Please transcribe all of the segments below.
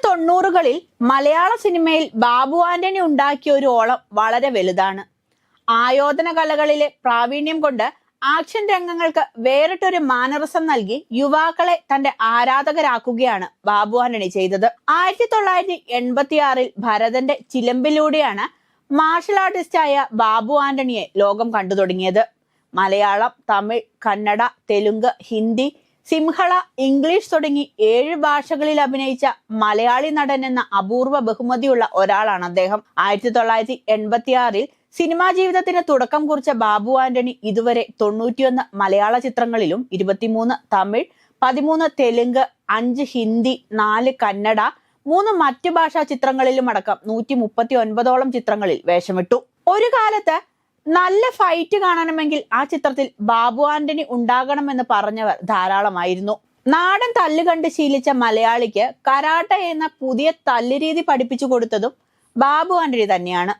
1990കളിൽ മലയാള സിനിമയിൽ ബാബു ആന്റണി ഉണ്ടാക്കിയ ഒരു ഓളം വളരെ വലുതാണ്. ആയോധന കലകളിലെ പ്രാവീണ്യം കൊണ്ട് ആക്ഷൻ രംഗങ്ങൾക്ക് വേറിട്ടൊരു മാനറിസം നൽകി യുവാക്കളെ തന്റെ ആരാധകരാക്കുകയാണ് ബാബു ആന്റണി ചെയ്തത്. 1986 ഭരതന്റെ ചിലമ്പിലൂടെയാണ് മാർഷൽ ആർട്ടിസ്റ്റായ ബാബു ആന്റണിയെ ലോകം കണ്ടു തുടങ്ങിയത്. മലയാളം, തമിഴ്, കന്നഡ, തെലുങ്ക്, ഹിന്ദി, സിംഹള, ഇംഗ്ലീഷ് തുടങ്ങി 7 ഭാഷകളിൽ അഭിനയിച്ച മലയാളി നടൻ എന്ന അപൂർവ ബഹുമതിയുള്ള ഒരാളാണ് അദ്ദേഹം. 1986 സിനിമാ ജീവിതത്തിന് തുടക്കം കുറിച്ച ബാബു ആന്റണി ഇതുവരെ 91 മലയാള ചിത്രങ്ങളിലും 23 തമിഴ്, 13 തെലുങ്ക്, 5 ഹിന്ദി, 4 കന്നഡ, 3 മറ്റു ഭാഷാ ചിത്രങ്ങളിലും അടക്കം 139ഓളം ചിത്രങ്ങളിൽ വേഷമിട്ടു. ഒരു കാലത്ത് നല്ല ഫൈറ്റ് കാണണമെങ്കിൽ ആ ചിത്രത്തിൽ ബാബു ആന്റണി ഉണ്ടാകണമെന്ന് പറഞ്ഞവർ ധാരാളമായിരുന്നു. നാടൻ തല്ല് കണ്ട് ശീലിച്ച മലയാളിക്ക് കരാട്ടെ എന്ന പുതിയ തല്ല് രീതി പഠിപ്പിച്ചു കൊടുത്തതും ബാബു ആന്റണി തന്നെയാണ്.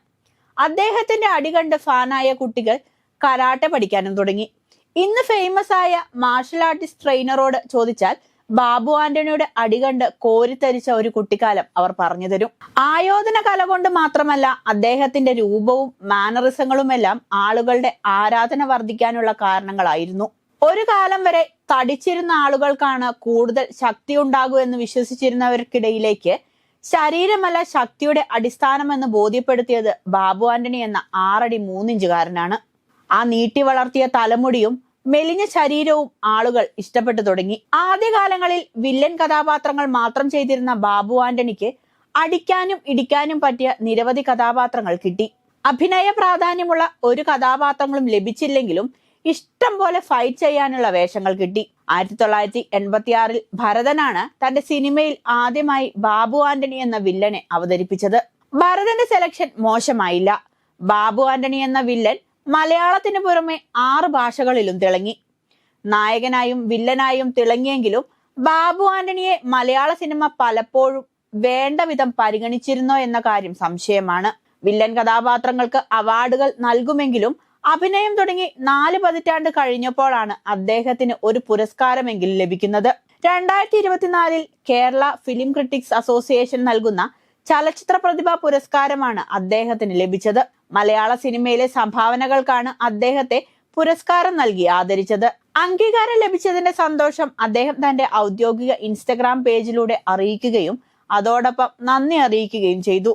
അദ്ദേഹത്തിന്റെ അടി കണ്ട് ഫാനായ കുട്ടികൾ കരാട്ടെ പഠിക്കാനും തുടങ്ങി. ഇന്ന് ഫേമസ് ആയ മാർഷൽ ആർട്ടിസ്റ്റ് ട്രെയിനറോട് ചോദിച്ചാൽ ബാബു ആന്റണിയുടെ അടി കണ്ട് കോരിത്തരിച്ച ഒരു കുട്ടിക്കാലം അവർ പറഞ്ഞു തരും. ആയോധന കല കൊണ്ട് മാത്രമല്ല, അദ്ദേഹത്തിന്റെ രൂപവും മാനറിസങ്ങളുമെല്ലാം ആളുകളുടെ ആരാധന വർദ്ധിക്കാനുള്ള കാരണങ്ങളായിരുന്നു. ഒരു കാലം വരെ തടിച്ചിരുന്ന ആളുകൾക്കാണ് കൂടുതൽ ശക്തി ഉണ്ടാകൂ എന്ന് വിശ്വസിച്ചിരുന്നവർക്കിടയിലേക്ക് ശരീരമല്ല ശക്തിയുടെ അടിസ്ഥാനമെന്ന് ബോധ്യപ്പെടുത്തിയത് ബാബു ആന്റണി എന്ന 6 അടി 3 ഇഞ്ചുകാരനാണ്. ആ നീട്ടി വളർത്തിയ തലമുടിയും മെലിഞ്ഞ ശരീരവും ആളുകൾ ഇഷ്ടപ്പെട്ടു തുടങ്ങി. ആദ്യകാലങ്ങളിൽ വില്ലൻ കഥാപാത്രങ്ങൾ മാത്രം ചെയ്തിരുന്ന ബാബു ആന്റണിക്ക് അടിക്കാനും ഇടിക്കാനും പറ്റിയ നിരവധി കഥാപാത്രങ്ങൾ കിട്ടി. അഭിനയ പ്രാധാന്യമുള്ള ഒരു കഥാപാത്രങ്ങളും ലഭിച്ചില്ലെങ്കിലും ഇഷ്ടം പോലെ ഫൈറ്റ് ചെയ്യാനുള്ള വേഷങ്ങൾ കിട്ടി. 1986 ഭരതനാണ് തന്റെ സിനിമയിൽ ആദ്യമായി ബാബു ആന്റണി എന്ന വില്ലനെ അവതരിപ്പിച്ചത്. ഭരതന്റെ സെലക്ഷൻ മോശമായില്ല. ബാബു ആന്റണി എന്ന വില്ലൻ മലയാളത്തിന് പുറമെ 6 ഭാഷകളിലും തിളങ്ങി. നായകനായും വില്ലനായും തിളങ്ങിയെങ്കിലും ബാബു ആന്റണിയെ മലയാള സിനിമ പലപ്പോഴും വേണ്ട വിധം പരിഗണിച്ചിരുന്നോ എന്ന കാര്യം സംശയമാണ്. വില്ലൻ കഥാപാത്രങ്ങൾക്ക് അവാർഡുകൾ നൽകുമെങ്കിലും അഭിനയം തുടങ്ങി 4 പതിറ്റാണ്ട് കഴിഞ്ഞപ്പോഴാണ് അദ്ദേഹത്തിന് ഒരു പുരസ്കാരമെങ്കിലും ലഭിക്കുന്നത്. 2024 കേരള ഫിലിം ക്രിറ്റിക്സ് അസോസിയേഷൻ നൽകുന്ന ചലച്ചിത്ര പ്രതിഭാ പുരസ്കാരമാണ് അദ്ദേഹത്തിന് ലഭിച്ചത്. മലയാള സിനിമയിലെ സംഭാവനകൾക്കാണ് അദ്ദേഹത്തെ പുരസ്കാരം നൽകി ആദരിച്ചത്. അംഗീകാരം ലഭിച്ചതിന്റെ സന്തോഷം അദ്ദേഹം തന്റെ ഔദ്യോഗിക ഇൻസ്റ്റഗ്രാം പേജിലൂടെ അറിയിക്കുകയും അതോടൊപ്പം നന്ദി അറിയിക്കുകയും ചെയ്തു.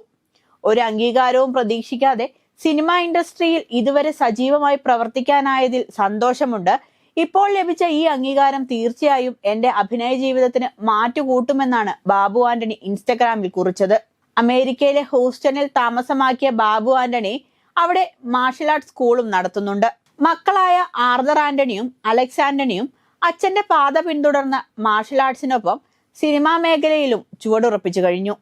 ഒരു അംഗീകാരവും പ്രതീക്ഷിക്കാതെ സിനിമ ഇൻഡസ്ട്രിയിൽ ഇതുവരെ സജീവമായി പ്രവർത്തിക്കാനായതിൽ സന്തോഷമുണ്ട്. ഇപ്പോൾ ലഭിച്ച ഈ അംഗീകാരം തീർച്ചയായും എന്റെ അഭിനയ ജീവിതത്തിന് മാറ്റുകൂട്ടുമെന്നാണ് ബാബു ആന്റണി ഇൻസ്റ്റഗ്രാമിൽ കുറിച്ചത്. അമേരിക്കയിലെ ഹൂസ്റ്റണിൽ താമസമാക്കിയ ബാബു ആന്റണി അവിടെ മാർഷൽ ആർട്സ് സ്കൂളും നടത്തുന്നുണ്ട്. മക്കളായ ആർതർ ആന്റണിയും അലക്സ് ആന്റണിയും അച്ഛന്റെ പാത പിന്തുടർന്ന് മാർഷൽ ആർട്സിനൊപ്പം സിനിമാ മേഖലയിലും ചുവടുറപ്പിച്ചു കഴിഞ്ഞു.